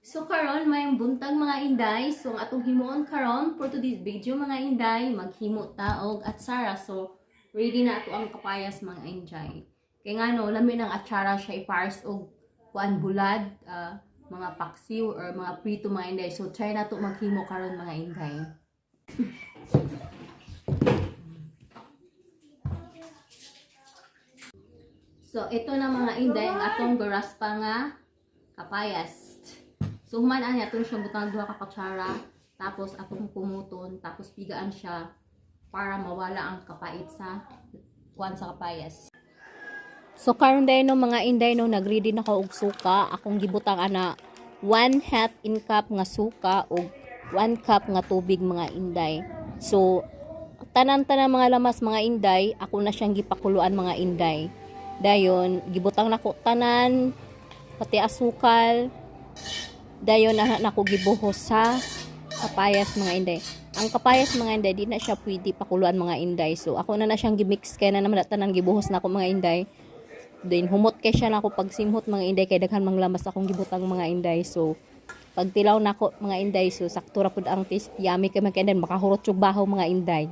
So karon may buntag mga inday. So ang atong himuon karon for today's video mga inday, maghimo ta og atsara. So ready na ato ang kapayas mga inday. Kay ngano lami ng atsara siya ipares og kuan bulad, mga paksiw or mga prito mga inday. So try na to maghimo karon mga inday. So ito na mga inday ang atong garaspa nga kapayas. So human niya atong siyang butang duha ka kutsara, tapos atong pumuton, tapos pigaan siya para mawala ang kapait sa kuan sa kapayas. So karon day no mga inday no nagready na ko og suka, akong gibutang ana 1/2 in cup nga suka ug 1 cup nga tubig mga inday. So tanan-tanan mga lamas mga inday, ako na siyang gipakuluan mga inday. Dayon gibutang nako tanan pati asukal. Dayon na nako gibuhos sa kapayas mga inday. Ang kapayas mga inday di na siya pwede pakuluan mga inday. So ako na siyang gimix kay na naman tanan gibuhos na ako mga inday. Then humot kay siya nako pag simhot mga inday kay daghan mang lamas akong gibutang mga inday. So pag tilaw nako mga inday so sakto ra pud ang taste yummy kay mga inday makahurot yung bahaw mga inday.